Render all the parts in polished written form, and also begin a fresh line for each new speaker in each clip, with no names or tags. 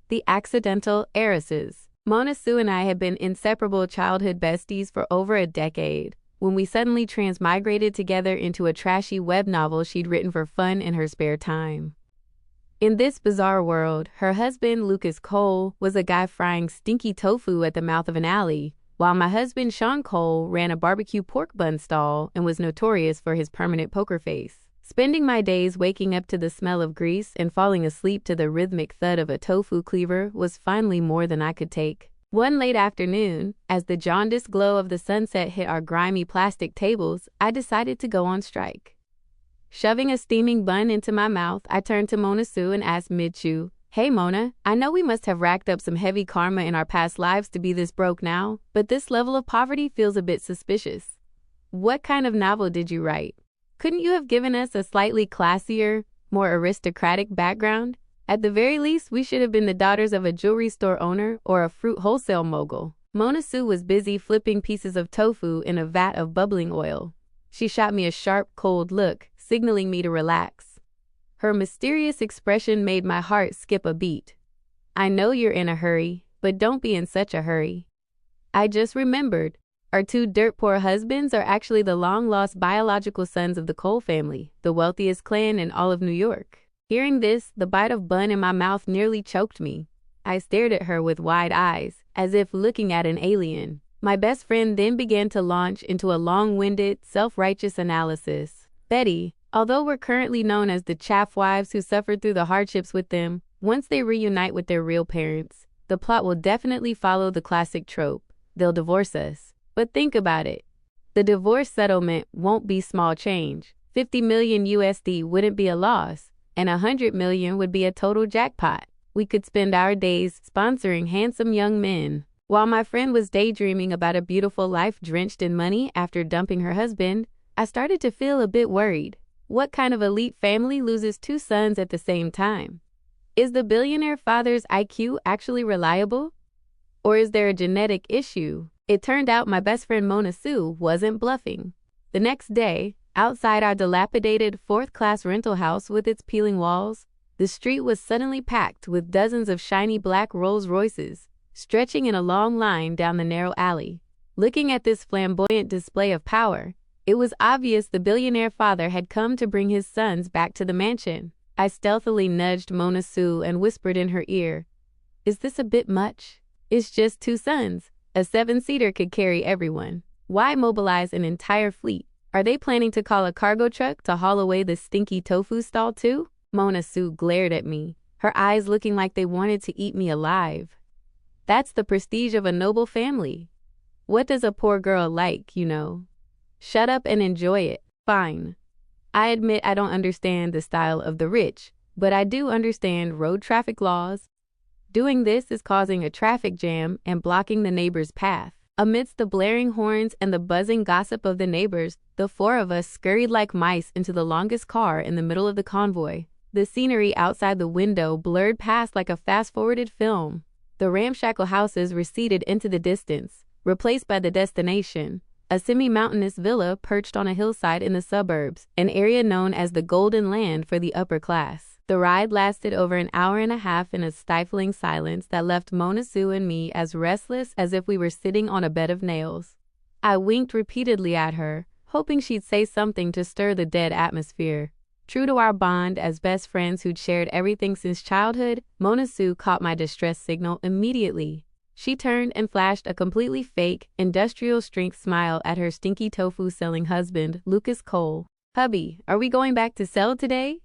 The Accidental Heiresses. Mona Sue and I had been inseparable childhood besties for over a decade, when we suddenly transmigrated together into a trashy web novel she'd written for fun in her spare time. In this bizarre world, her husband, Lucas Cole, was a guy frying stinky tofu at the mouth of an alley, while my husband, Sean Cole, ran a barbecue pork bun stall and was notorious for his permanent poker face. Spending my days waking up to the smell of grease and falling asleep to the rhythmic thud of a tofu cleaver was finally more than I could take. One late afternoon, as the jaundiced glow of the sunset hit our grimy plastic tables, I decided to go on strike. Shoving a steaming bun into my mouth, I turned to Mona Sue and asked mid-chew, "Hey Mona, I know we must have racked up some heavy karma in our past lives to be this broke now, but this level of poverty feels a bit suspicious. What kind of novel did you write? Couldn't you have given us a slightly classier, more aristocratic background? At the very least, we should have been the daughters of a jewelry store owner or a fruit wholesale mogul." Mona Sue was busy flipping pieces of tofu in a vat of bubbling oil. She shot me a sharp, cold look, signaling me to relax. Her mysterious expression made my heart skip a beat. "I know you're in a hurry, but don't be in such a hurry. I just remembered, our two dirt-poor husbands are actually the long-lost biological sons of the Cole family, the wealthiest clan in all of New York." Hearing this, the bite of bun in my mouth nearly choked me. I stared at her with wide eyes, as if looking at an alien. My best friend then began to launch into a long-winded, self-righteous analysis. "Betty, although we're currently known as the chaff wives who suffered through the hardships with them, once they reunite with their real parents, the plot will definitely follow the classic trope. They'll divorce us. But think about it. The divorce settlement won't be small change. 50 million USD wouldn't be a loss, and 100 million would be a total jackpot. We could spend our days sponsoring handsome young men." While my friend was daydreaming about a beautiful life drenched in money after dumping her husband, I started to feel a bit worried. What kind of elite family loses two sons at the same time? Is the billionaire father's IQ actually reliable? Or is there a genetic issue? It turned out my best friend Mona Sue wasn't bluffing. The next day, outside our dilapidated fourth-class rental house with its peeling walls, the street was suddenly packed with dozens of shiny black Rolls Royces, stretching in a long line down the narrow alley. Looking at this flamboyant display of power, it was obvious the billionaire father had come to bring his sons back to the mansion. I stealthily nudged Mona Sue and whispered in her ear, "Is this a bit much? It's just two sons. A 7-seater could carry everyone. Why mobilize an entire fleet? Are they planning to call a cargo truck to haul away the stinky tofu stall too?" Mona Sue glared at me, her eyes looking like they wanted to eat me alive. "That's the prestige of a noble family. What does a poor girl like, you know? Shut up and enjoy it." "Fine. I admit I don't understand the style of the rich, but I do understand road traffic laws. Doing this is causing a traffic jam and blocking the neighbor's path." Amidst the blaring horns and the buzzing gossip of the neighbors, the four of us scurried like mice into the longest car in the middle of the convoy. The scenery outside the window blurred past like a fast-forwarded film. The ramshackle houses receded into the distance, replaced by the destination, a semi-mountainous villa perched on a hillside in the suburbs, an area known as the Golden Land for the upper class. The ride lasted over an hour and a half in a stifling silence that left Mona Sue and me as restless as if we were sitting on a bed of nails. I winked repeatedly at her, hoping she'd say something to stir the dead atmosphere. True to our bond as best friends who'd shared everything since childhood, Mona Sue caught my distress signal immediately. She turned and flashed a completely fake, industrial-strength smile at her stinky tofu-selling husband, Lucas Cole. "Hubby, are we going back to sell today?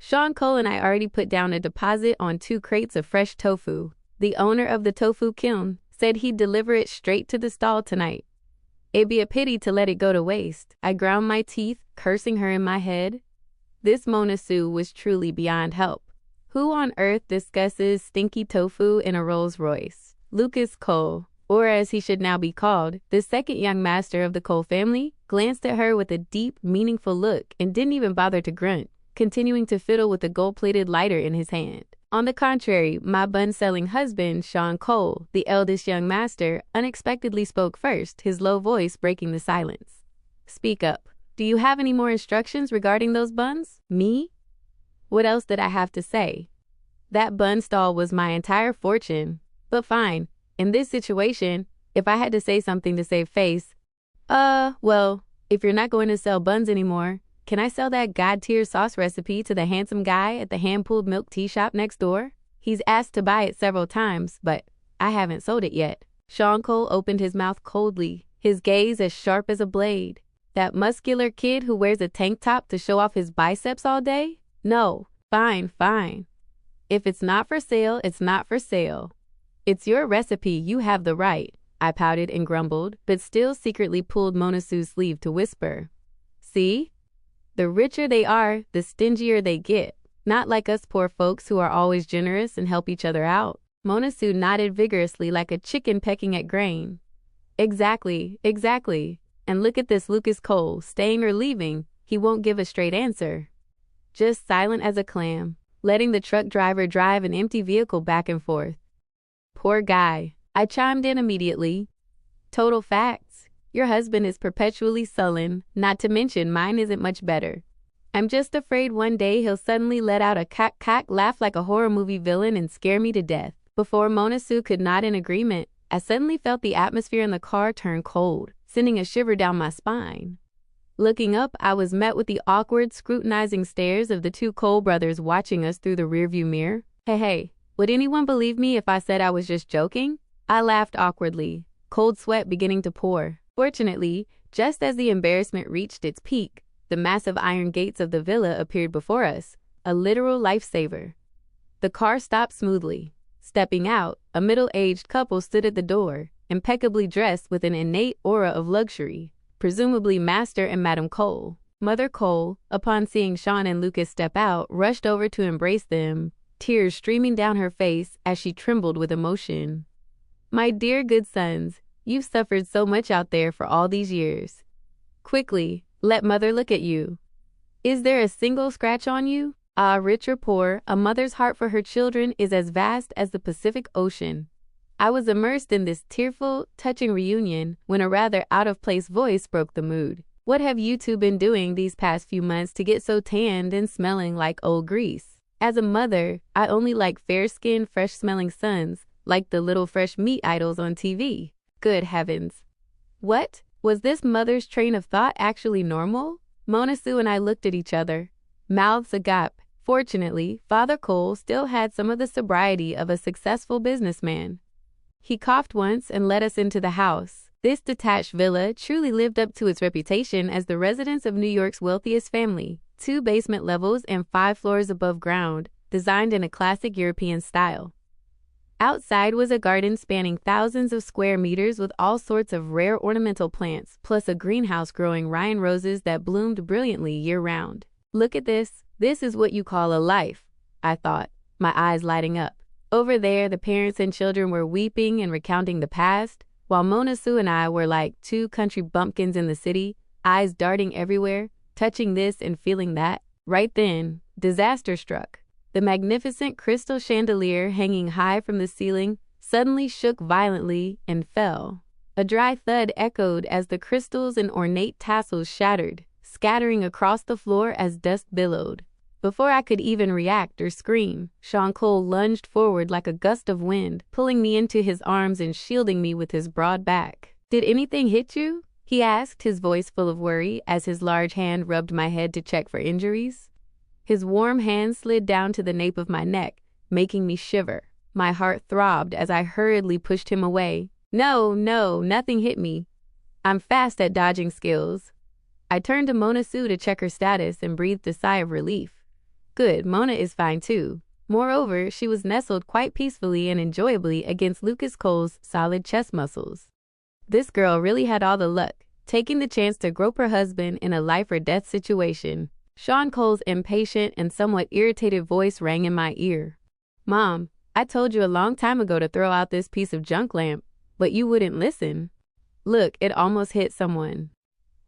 Sean Cole and I already put down a deposit on 2 crates of fresh tofu. The owner of the tofu kiln said he'd deliver it straight to the stall tonight. It'd be a pity to let it go to waste." I ground my teeth, cursing her in my head. This Mona Sue was truly beyond help. Who on earth discusses stinky tofu in a Rolls Royce? Lucas Cole, or as he should now be called, the second young master of the Cole family, glanced at her with a deep, meaningful look and didn't even bother to grunt, continuing to fiddle with the gold-plated lighter in his hand. On the contrary, my bun-selling husband, Sean Cole, the eldest young master, unexpectedly spoke first, his low voice breaking the silence. "Speak up. Do you have any more instructions regarding those buns?" "Me? What else did I have to say? That bun stall was my entire fortune. But fine, in this situation, if I had to say something to save face, well, if you're not going to sell buns anymore, can I sell that God-tier sauce recipe to the handsome guy at the hand-pulled milk tea shop next door? He's asked to buy it several times, but I haven't sold it yet. Sean Cole opened his mouth coldly, his gaze as sharp as a blade. That muscular kid who wears a tank top to show off his biceps all day? No. Fine. If it's not for sale, it's not for sale. It's your recipe, you have the right. I pouted and grumbled, but still secretly pulled Mona Sue's sleeve to whisper. See? The richer they are, the stingier they get. Not like us poor folks who are always generous and help each other out. Mona Sue nodded vigorously like a chicken pecking at grain. Exactly. And look at this Lucas Cole, staying or leaving. He won't give a straight answer. Just silent as a clam, letting the truck driver drive an empty vehicle back and forth. Poor guy. I chimed in immediately. Total facts. Your husband is perpetually sullen, not to mention mine isn't much better. I'm just afraid one day he'll suddenly let out a cack laugh like a horror movie villain and scare me to death. Before Mona Sue could nod in agreement, I suddenly felt the atmosphere in the car turn cold, sending a shiver down my spine. Looking up, I was met with the awkward, scrutinizing stares of the two Cole brothers watching us through the rearview mirror. Hey, would anyone believe me if I said I was just joking? I laughed awkwardly, cold sweat beginning to pour. Fortunately, just as the embarrassment reached its peak, the massive iron gates of the villa appeared before us, a literal lifesaver. The car stopped smoothly. Stepping out, a middle-aged couple stood at the door, impeccably dressed with an innate aura of luxury, presumably Master and Madam Cole. Mother Cole, upon seeing Sean and Lucas step out, rushed over to embrace them, tears streaming down her face as she trembled with emotion. My dear good sons, you've suffered so much out there for all these years. Quickly, let Mother look at you. Is there a single scratch on you? Ah, rich or poor, a mother's heart for her children is as vast as the Pacific Ocean. I was immersed in this tearful, touching reunion when a rather out-of-place voice broke the mood. What have you two been doing these past few months to get so tanned and smelling like old grease? As a mother, I only like fair-skinned, fresh-smelling sons, like the little fresh meat idols on TV. Good heavens. What? Was this mother's train of thought actually normal? Mona Sue and I looked at each other, mouths agape. Fortunately, Father Cole still had some of the sobriety of a successful businessman. He coughed once and led us into the house. This detached villa truly lived up to its reputation as the residence of New York's wealthiest family. 2 basement levels and 5 floors above ground, designed in a classic European style. Outside was a garden spanning thousands of square meters with all sorts of rare ornamental plants, plus a greenhouse growing Ryan roses that bloomed brilliantly year-round. Look at this. This is what you call a life, I thought, my eyes lighting up. Over there, the parents and children were weeping and recounting the past, while Mona Sue and I were like 2 country bumpkins in the city, eyes darting everywhere, touching this and feeling that. Right then, disaster struck. The magnificent crystal chandelier hanging high from the ceiling suddenly shook violently and fell. A dry thud echoed as the crystals and ornate tassels shattered, scattering across the floor as dust billowed. Before I could even react or scream, Sean Cole lunged forward like a gust of wind, pulling me into his arms and shielding me with his broad back. Did anything hit you? He asked, his voice full of worry, as his large hand rubbed my head to check for injuries. His warm hand slid down to the nape of my neck, making me shiver. My heart throbbed as I hurriedly pushed him away. No, nothing hit me. I'm fast at dodging skills. I turned to Mona Sue to check her status and breathed a sigh of relief. Good, Mona is fine too. Moreover, she was nestled quite peacefully and enjoyably against Lucas Cole's solid chest muscles. This girl really had all the luck, taking the chance to grope her husband in a life-or-death situation. Sean Cole's impatient and somewhat irritated voice rang in my ear. Mom, I told you a long time ago to throw out this piece of junk lamp, but you wouldn't listen. Look, it almost hit someone.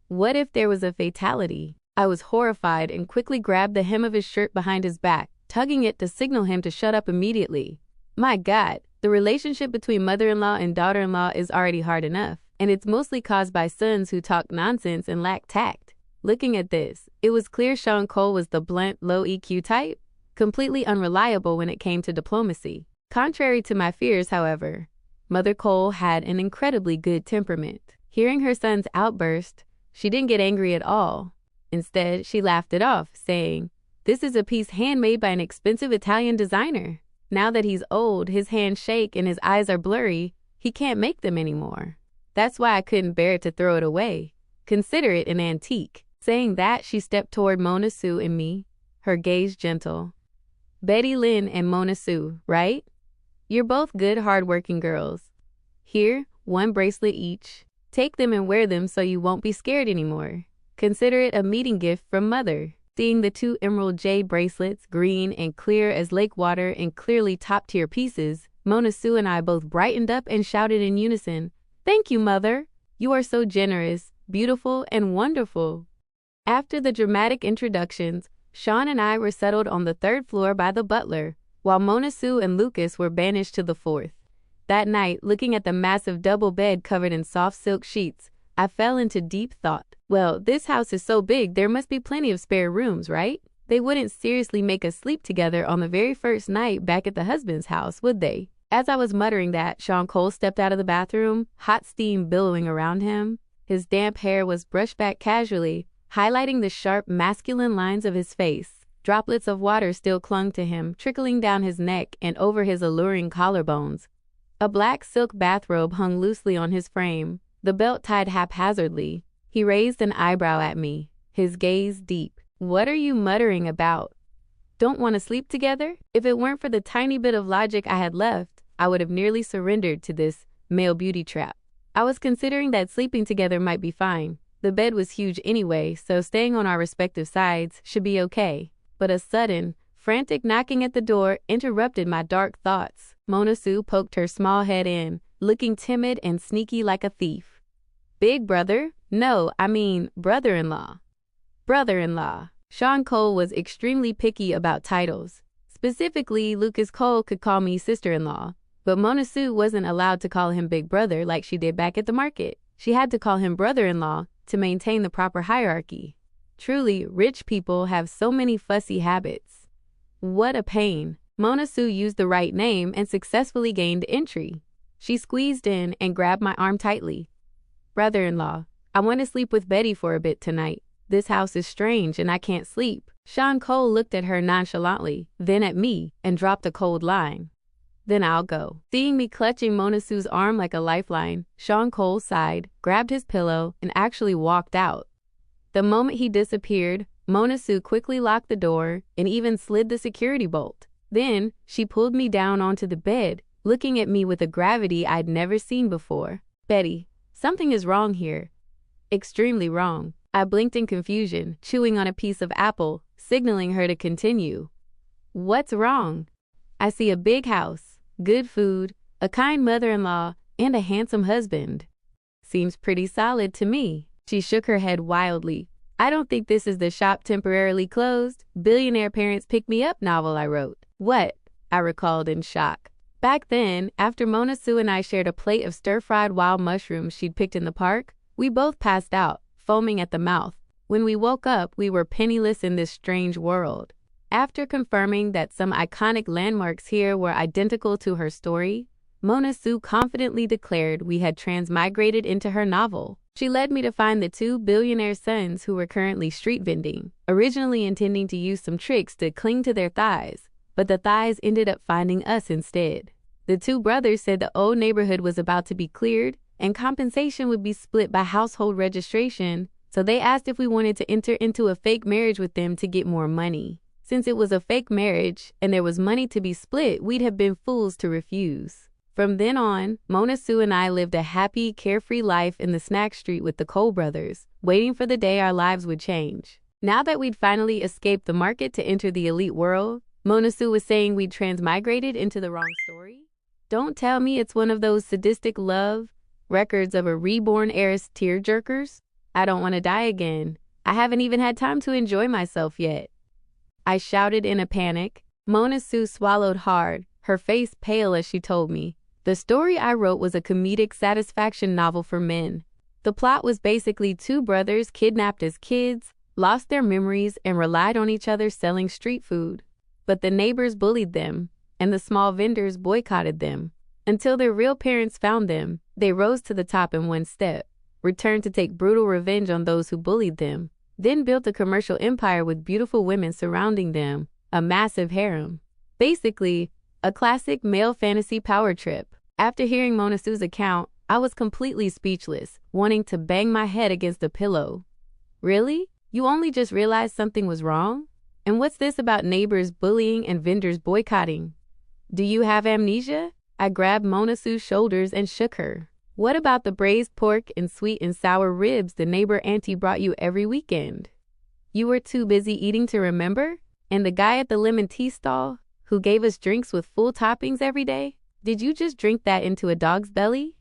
What if there was a fatality? I was horrified and quickly grabbed the hem of his shirt behind his back, tugging it to signal him to shut up immediately. My God, the relationship between mother-in-law and daughter-in-law is already hard enough, and it's mostly caused by sons who talk nonsense and lack tact. Looking at this, it was clear Sean Cole was the blunt, low EQ type. completely unreliable when it came to diplomacy. Contrary to my fears, however, Mother Cole had an incredibly good temperament. Hearing her son's outburst, she didn't get angry at all. Instead, she laughed it off, saying, "This is a piece handmade by an expensive Italian designer. Now that he's old, his hands shake and his eyes are blurry, he can't make them anymore. That's why I couldn't bear to throw it away. Consider it an antique." Saying that, she stepped toward Mona Sue and me, her gaze gentle. "Betty Lynn and Mona Sue, right? You're both good, hard-working girls. Here, one bracelet each. Take them and wear them so you won't be scared anymore. Consider it a meeting gift from Mother." Seeing the two emerald jade bracelets, green and clear as lake water and clearly top-tier pieces, Mona Sue and I both brightened up and shouted in unison, "Thank you, Mother. You are so generous, beautiful, and wonderful." After the dramatic introductions, Sean and I were settled on the 3rd floor by the butler, while Mona Sue and Lucas were banished to the 4th. That night, looking at the massive double bed covered in soft silk sheets, I fell into deep thought. Well, this house is so big there must be plenty of spare rooms, right? They wouldn't seriously make us sleep together on the very first night back at the husband's house, would they? As I was muttering that, Sean Cole stepped out of the bathroom, hot steam billowing around him. His damp hair was brushed back casually, highlighting the sharp, masculine lines of his face. Droplets of water still clung to him, trickling down his neck and over his alluring collarbones. A black silk bathrobe hung loosely on his frame, the belt tied haphazardly. He raised an eyebrow at me, his gaze deep. "What are you muttering about? Don't want to sleep together?" If it weren't for the tiny bit of logic I had left, I would have nearly surrendered to this male beauty trap. I was considering that sleeping together might be fine. The bed was huge anyway, so staying on our respective sides should be okay. But a sudden, frantic knocking at the door interrupted my dark thoughts. Mona Sue poked her small head in, looking timid and sneaky like a thief. "Big brother? No, I mean brother-in-law." Brother-in-law. Sean Cole was extremely picky about titles. Specifically, Lucas Cole could call me sister-in-law, but Mona Sue wasn't allowed to call him big brother like she did back at the market. She had to call him brother-in-law to maintain the proper hierarchy. Truly, rich people have so many fussy habits. What a pain. Mona Sue used the right name and successfully gained entry. She squeezed in and grabbed my arm tightly. "Brother-in-law, I want to sleep with Betty for a bit tonight. This house is strange and I can't sleep." Sean Cole looked at her nonchalantly, then at me, and dropped a cold line. "Then I'll go." Seeing me clutching Mona Sue's arm like a lifeline, Sean Cole sighed, grabbed his pillow, and actually walked out. The moment he disappeared, Mona Sue quickly locked the door and even slid the security bolt. Then, she pulled me down onto the bed, looking at me with a gravity I'd never seen before. "Betty, something is wrong here. Extremely wrong." I blinked in confusion, chewing on a piece of apple, signaling her to continue. "What's wrong?" "I see a big house, good food, a kind mother-in-law, and a handsome husband." "Seems pretty solid to me." She shook her head wildly. "I don't think this is the shop temporarily closed, billionaire parents pick me up novel I wrote." "What?" I recalled in shock. Back then, after Mona Sue and I shared a plate of stir-fried wild mushrooms she'd picked in the park, we both passed out, foaming at the mouth. When we woke up, we were penniless in this strange world. After confirming that some iconic landmarks here were identical to her story, Mona Sue confidently declared we had transmigrated into her novel. She led me to find the two billionaire sons who were currently street vending, originally intending to use some tricks to cling to their thighs, but the thighs ended up finding us instead. The two brothers said the old neighborhood was about to be cleared and compensation would be split by household registration, so they asked if we wanted to enter into a fake marriage with them to get more money. Since it was a fake marriage and there was money to be split, we'd have been fools to refuse. From then on, Mona Sue and I lived a happy, carefree life in the snack street with the Cole brothers, waiting for the day our lives would change. Now that we'd finally escaped the market to enter the elite world, Mona Sue was saying we'd transmigrated into the wrong story. Don't tell me it's one of those sadistic love records of a reborn heiress tearjerkers. I don't want to die again. I haven't even had time to enjoy myself yet. I shouted in a panic. Mona Sue swallowed hard, her face pale as she told me. The story I wrote was a comedic satisfaction novel for men. The plot was basically two brothers kidnapped as kids, lost their memories, and relied on each other selling street food. but the neighbors bullied them, and the small vendors boycotted them. Until their real parents found them, they rose to the top in one step, returned to take brutal revenge on those who bullied them, then built a commercial empire with beautiful women surrounding them, a massive harem. Basically, a classic male fantasy power trip. After hearing Mona Sue's account, I was completely speechless, wanting to bang my head against a pillow. Really? You only just realized something was wrong? And what's this about neighbors bullying and vendors boycotting? Do you have amnesia? I grabbed Mona Sue's shoulders and shook her. What about the braised pork and sweet and sour ribs the neighbor auntie brought you every weekend? You were too busy eating to remember? And the guy at the lemon tea stall, who gave us drinks with full toppings every day? Did you just drink that into a dog's belly?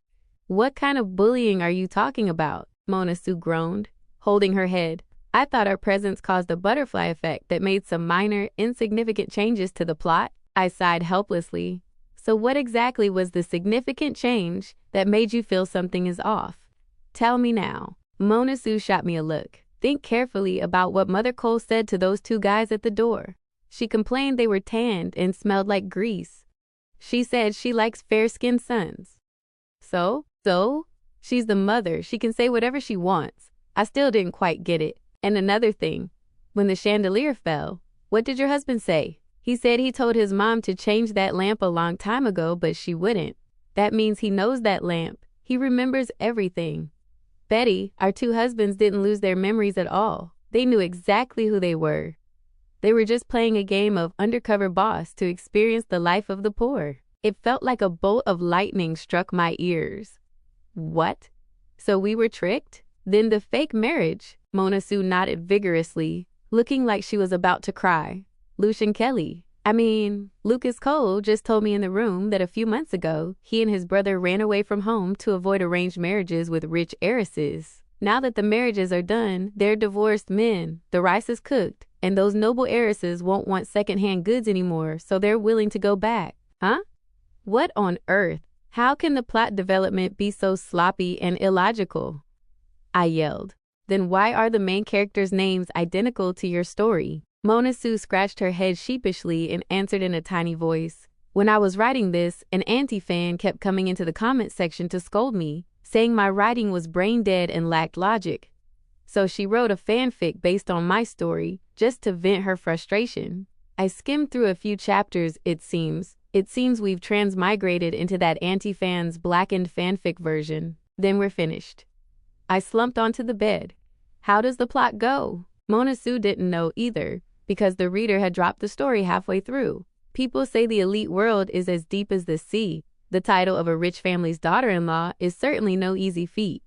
What kind of bullying are you talking about? Mona Sue groaned, holding her head. I thought our presence caused a butterfly effect that made some minor, insignificant changes to the plot. I sighed helplessly. So what exactly was the significant change that made you feel something is off? Tell me now. Mona Sue shot me a look. Think carefully about what Mother Cole said to those two guys at the door. She complained they were tanned and smelled like grease. She said she likes fair-skinned sons. So? She's the mother. She can say whatever she wants. I still didn't quite get it. And another thing, when the chandelier fell, what did your husband say? He said he told his mom to change that lamp a long time ago, but she wouldn't. That means he knows that lamp. He remembers everything. Betty, our two husbands didn't lose their memories at all. They knew exactly who they were. They were just playing a game of undercover boss to experience the life of the poor. It felt like a bolt of lightning struck my ears. What? So we were tricked? Then the fake marriage? Mona Sue nodded vigorously, looking like she was about to cry. Lucian Kelly. Lucas Cole just told me in the room that a few months ago, he and his brother ran away from home to avoid arranged marriages with rich heiresses. Now that the marriages are done, they're divorced men, the rice is cooked, and those noble heiresses won't want secondhand goods anymore, so they're willing to go back. Huh? What on earth? How can the plot development be so sloppy and illogical? I yelled. Then why are the main characters' names identical to your story? Mona Sue scratched her head sheepishly and answered in a tiny voice. When I was writing this, an anti-fan kept coming into the comment section to scold me, saying my writing was brain dead and lacked logic. So she wrote a fanfic based on my story, just to vent her frustration. I skimmed through a few chapters, it seems. It seems we've transmigrated into that anti-fan's blackened fanfic version. Then we're finished. I slumped onto the bed. How does the plot go? Mona Sue didn't know either, because the reader had dropped the story halfway through. People say the elite world is as deep as the sea. The title of a rich family's daughter-in-law is certainly no easy feat.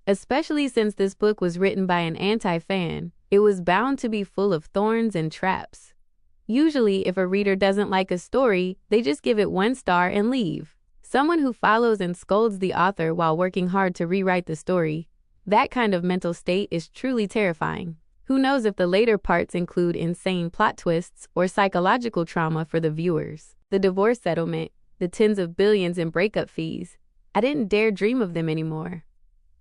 Especially since this book was written by an anti-fan, it was bound to be full of thorns and traps. Usually, if a reader doesn't like a story, they just give it 1 star and leave. Someone who follows and scolds the author while working hard to rewrite the story, that kind of mental state is truly terrifying. Who knows if the later parts include insane plot twists or psychological trauma for the viewers. The divorce settlement, the tens of billions in breakup fees. I didn't dare dream of them anymore.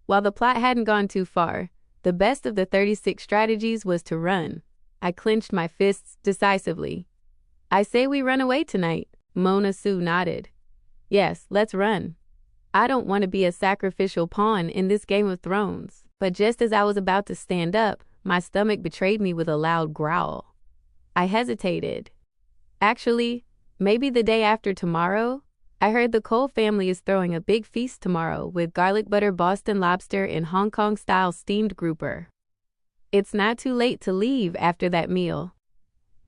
While the plot hadn't gone too far, the best of the 36 strategies was to run. I clenched my fists decisively. I say we run away tonight. Mona Sue nodded. Yes, let's run. I don't want to be a sacrificial pawn in this Game of Thrones. But just as I was about to stand up, my stomach betrayed me with a loud growl. I hesitated. Actually, maybe the day after tomorrow? I heard the Cole family is throwing a big feast tomorrow with garlic butter Boston lobster and Hong Kong-style steamed grouper. It's not too late to leave after that meal.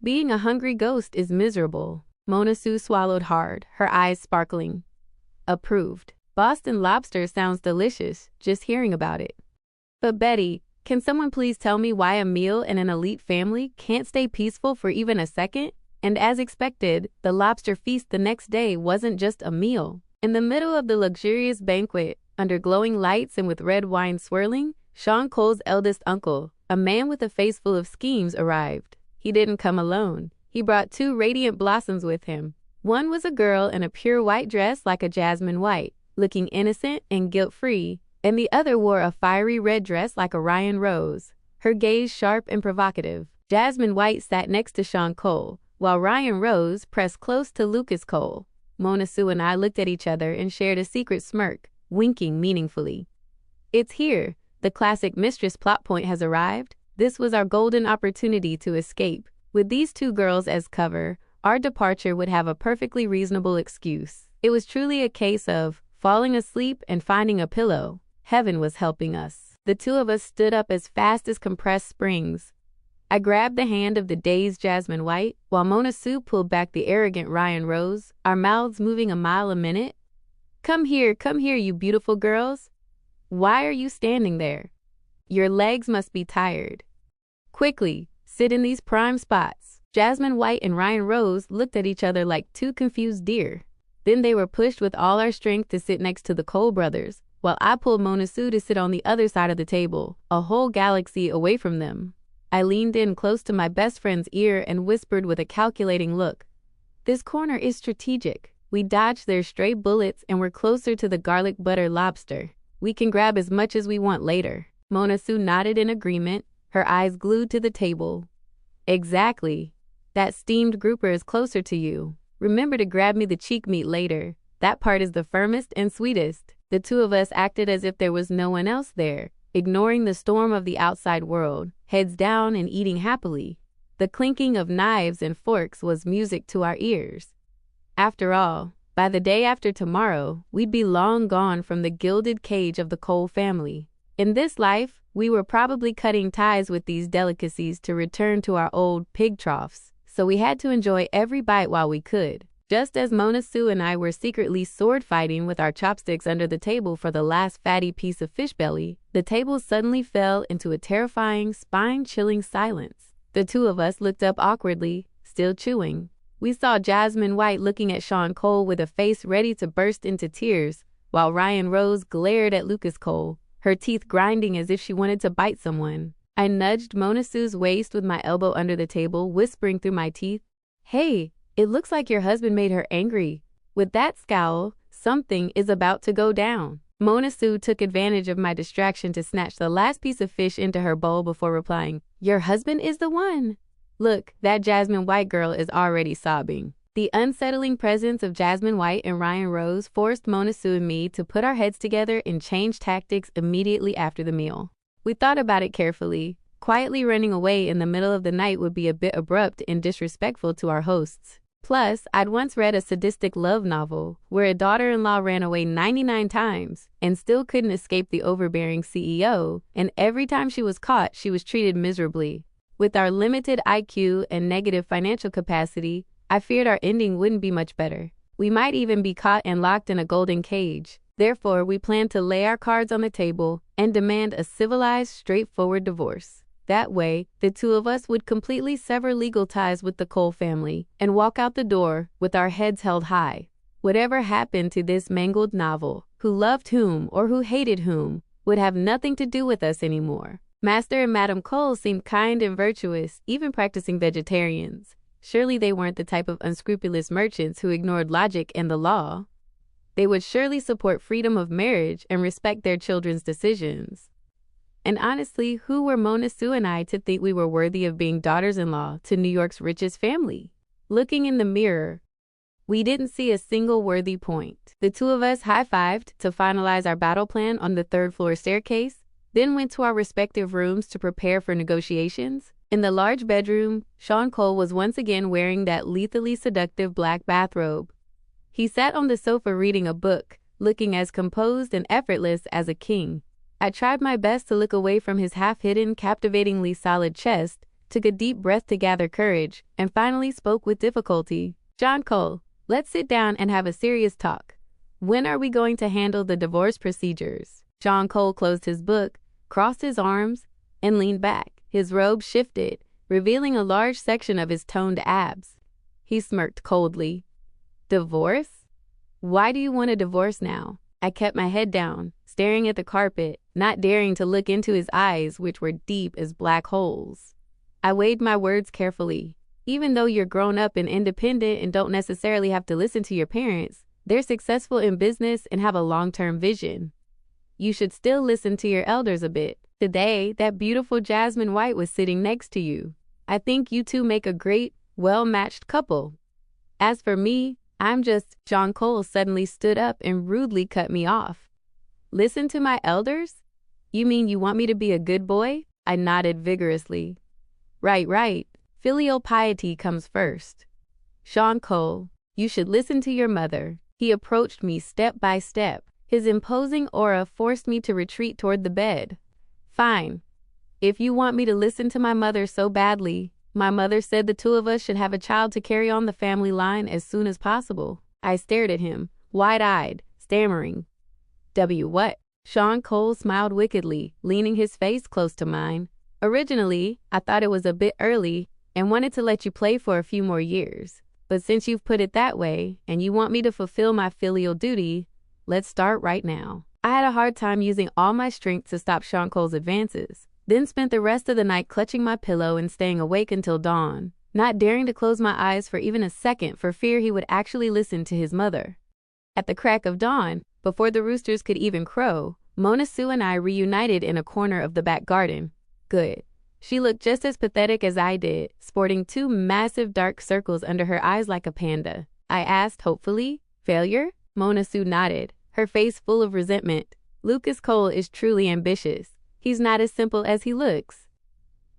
Being a hungry ghost is miserable. Mona Sue swallowed hard, her eyes sparkling. Approved. Boston lobster sounds delicious, just hearing about it. But Betty, can someone please tell me why a meal in an elite family can't stay peaceful for even a second? And as expected, the lobster feast the next day wasn't just a meal. In the middle of the luxurious banquet, under glowing lights and with red wine swirling, Sean Cole's eldest uncle, a man with a face full of schemes, arrived. He didn't come alone. He brought 2 radiant blossoms with him. One was a girl in a pure white dress like a jasmine white, looking innocent and guilt-free, and the other wore a fiery red dress like a Ryan rose, her gaze sharp and provocative. Jasmine White sat next to Sean Cole, while Ryan Rose pressed close to Lucas Cole. Mona Sue and I looked at each other and shared a secret smirk, winking meaningfully. It's here. The classic mistress plot point has arrived. This was our golden opportunity to escape. With these two girls as cover, our departure would have a perfectly reasonable excuse. It was truly a case of falling asleep and finding a pillow. Heaven was helping us. The two of us stood up as fast as compressed springs. I grabbed the hand of the dazed Jasmine White, while Mona Sue pulled back the arrogant Ryan Rose, our mouths moving a mile a minute. Come here, you beautiful girls. Why are you standing there? Your legs must be tired. Quickly, sit in these prime spots. Jasmine White and Ryan Rose looked at each other like two confused deer. Then they were pushed with all our strength to sit next to the Cole brothers, while I pulled Mona Sue to sit on the other side of the table, a whole galaxy away from them. I leaned in close to my best friend's ear and whispered with a calculating look. This corner is strategic. We dodged their stray bullets and we're closer to the garlic butter lobster. We can grab as much as we want later. Mona Sue nodded in agreement, her eyes glued to the table. Exactly. That steamed grouper is closer to you. Remember to grab me the cheek meat later. That part is the firmest and sweetest. The two of us acted as if there was no one else there, ignoring the storm of the outside world, heads down and eating happily. The clinking of knives and forks was music to our ears. After all, by the day after tomorrow, we'd be long gone from the gilded cage of the Cole family. In this life, we were probably cutting ties with these delicacies to return to our old pig troughs, so we had to enjoy every bite while we could. Just as Mona Sue and I were secretly sword fighting with our chopsticks under the table for the last fatty piece of fish belly, the table suddenly fell into a terrifying, spine-chilling silence. The two of us looked up awkwardly, still chewing. We saw Jasmine White looking at Sean Cole with a face ready to burst into tears, while Ryan Rose glared at Lucas Cole, her teeth grinding as if she wanted to bite someone. I nudged Mona Sue's waist with my elbow under the table, whispering through my teeth, "Hey, it looks like your husband made her angry. With that scowl, something is about to go down." Mona Sue took advantage of my distraction to snatch the last piece of fish into her bowl before replying, "Your husband is the one." Look, that Jasmine White girl is already sobbing. The unsettling presence of Jasmine White and Ryan Rose forced Mona Sue and me to put our heads together and change tactics immediately after the meal. We thought about it carefully. Quietly running away in the middle of the night would be a bit abrupt and disrespectful to our hosts. Plus, I'd once read a sadistic love novel where a daughter-in-law ran away 99 times and still couldn't escape the overbearing CEO, and every time she was caught, she was treated miserably. With our limited IQ and negative financial capacity, I feared our ending wouldn't be much better. We might even be caught and locked in a golden cage. Therefore, we planned to lay our cards on the table and demand a civilized, straightforward divorce. That way, the two of us would completely sever legal ties with the Cole family and walk out the door with our heads held high. Whatever happened to this mangled novel, who loved whom or who hated whom, would have nothing to do with us anymore. Master and Madam Cole seemed kind and virtuous, even practicing vegetarians. Surely they weren't the type of unscrupulous merchants who ignored logic and the law. They would surely support freedom of marriage and respect their children's decisions. And honestly, who were Mona Sue and I to think we were worthy of being daughters-in-law to New York's richest family? Looking in the mirror, we didn't see a single worthy point. The two of us high-fived to finalize our battle plan on the third-floor staircase, then went to our respective rooms to prepare for negotiations. In the large bedroom, Sean Cole was once again wearing that lethally seductive black bathrobe. He sat on the sofa reading a book, looking as composed and effortless as a king. I tried my best to look away from his half-hidden, captivatingly solid chest, took a deep breath to gather courage, and finally spoke with difficulty. "Sean Cole, let's sit down and have a serious talk. When are we going to handle the divorce procedures?" Sean Cole closed his book, crossed his arms, and leaned back. His robe shifted, revealing a large section of his toned abs. He smirked coldly. "Divorce? Why do you want a divorce now?" I kept my head down, staring at the carpet, not daring to look into his eyes, which were deep as black holes. I weighed my words carefully. Even though you're grown up and independent and don't necessarily have to listen to your parents, they're successful in business and have a long-term vision. You should still listen to your elders a bit. Today, that beautiful Jasmine White was sitting next to you. I think you two make a great, well-matched couple. As for me, I'm just, Sean Cole suddenly stood up and rudely cut me off. Listen to my elders? You mean you want me to be a good boy? I nodded vigorously. Right. Filial piety comes first. Sean Cole, you should listen to your mother. He approached me step by step. His imposing aura forced me to retreat toward the bed. Fine. If you want me to listen to my mother so badly, my mother said the two of us should have a child to carry on the family line as soon as possible. I stared at him, wide-eyed, stammering. What? Sean Cole smiled wickedly, leaning his face close to mine. Originally, I thought it was a bit early and wanted to let you play for a few more years. But since you've put it that way, and you want me to fulfill my filial duty, let's start right now. I had a hard time using all my strength to stop Sean Cole's advances, then spent the rest of the night clutching my pillow and staying awake until dawn, not daring to close my eyes for even a second for fear he would actually listen to his mother. At the crack of dawn, before the roosters could even crow, Mona Sue and I reunited in a corner of the back garden. Good. She looked just as pathetic as I did, sporting two massive dark circles under her eyes like a panda. I asked hopefully, failure? Mona Sue nodded, her face full of resentment. Lucas Cole is truly ambitious. He's not as simple as he looks.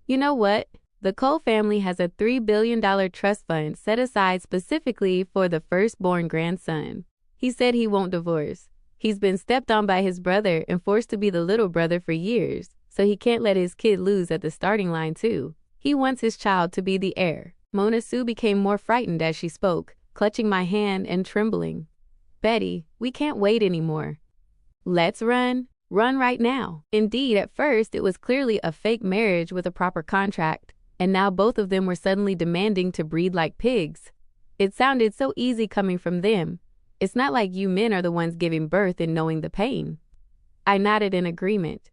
You know what? The Cole family has a $3 billion trust fund set aside specifically for the firstborn grandson. He said he won't divorce. He's been stepped on by his brother and forced to be the little brother for years, so he can't let his kid lose at the starting line too. He wants his child to be the heir. Mona Sue became more frightened as she spoke, clutching my hand and trembling. Betty, we can't wait anymore. Let's run. Run right now. Indeed, at first, it was clearly a fake marriage with a proper contract, and now both of them were suddenly demanding to breed like pigs. It sounded so easy coming from them. It's not like you men are the ones giving birth and knowing the pain. I nodded in agreement.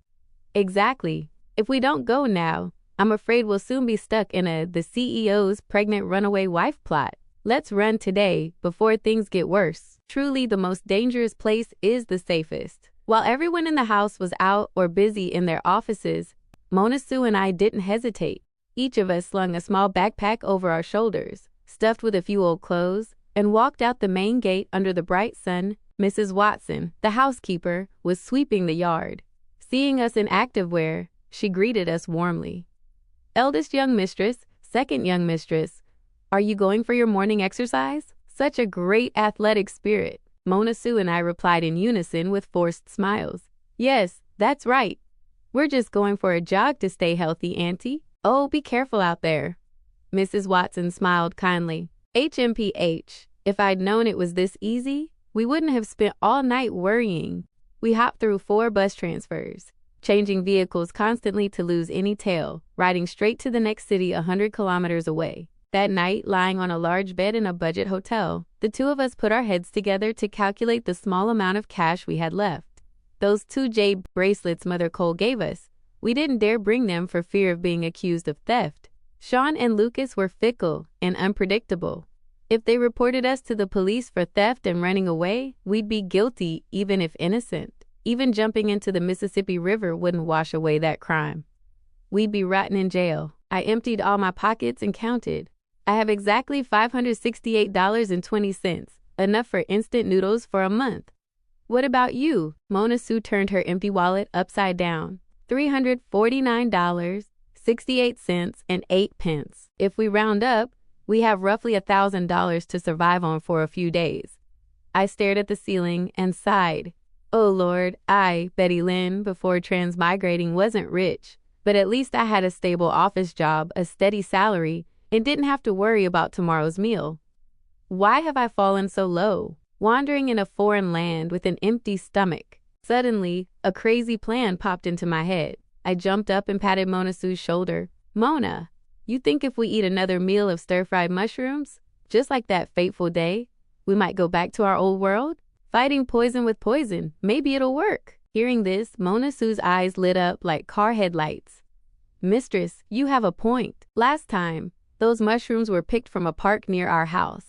Exactly. If we don't go now, I'm afraid we'll soon be stuck in the CEO's pregnant runaway wife plot. Let's run today before things get worse. Truly, the most dangerous place is the safest. While everyone in the house was out or busy in their offices, Mona Sue and I didn't hesitate. Each of us slung a small backpack over our shoulders, stuffed with a few old clothes, and walked out the main gate under the bright sun. Mrs. Watson, the housekeeper, was sweeping the yard. Seeing us in activewear, she greeted us warmly. Eldest young mistress, second young mistress, are you going for your morning exercise? Such a great athletic spirit. Mona Sue and I replied in unison with forced smiles. Yes, that's right. We're just going for a jog to stay healthy, Auntie. Oh, be careful out there. Mrs. Watson smiled kindly. HMPH. If I'd known it was this easy, we wouldn't have spent all night worrying. We hopped through 4 bus transfers, changing vehicles constantly to lose any tail, riding straight to the next city 100 kilometers away. That night, lying on a large bed in a budget hotel, the two of us put our heads together to calculate the small amount of cash we had left. Those 2 jade bracelets Mother Cole gave us, we didn't dare bring them for fear of being accused of theft. Sean and Lucas were fickle and unpredictable. If they reported us to the police for theft and running away, we'd be guilty even if innocent. Even jumping into the Mississippi River wouldn't wash away that crime. We'd be rotting in jail. I emptied all my pockets and counted. I have exactly $568.20, enough for instant noodles for a month. What about you? Mona Sue turned her empty wallet upside down. $349.68.08. If we round up, we have roughly $1,000 to survive on for a few days. I stared at the ceiling and sighed. Oh Lord, I, Betty Lynn, before transmigrating wasn't rich, but at least I had a stable office job, a steady salary, and didn't have to worry about tomorrow's meal. Why have I fallen so low, wandering in a foreign land with an empty stomach? Suddenly, a crazy plan popped into my head. I jumped up and patted Mona Sue's shoulder. Mona, you think if we eat another meal of stir-fried mushrooms, just like that fateful day, we might go back to our old world? Fighting poison with poison, maybe it'll work. Hearing this, Mona Sue's eyes lit up like car headlights. Mistress, you have a point. Last time, those mushrooms were picked from a park near our house.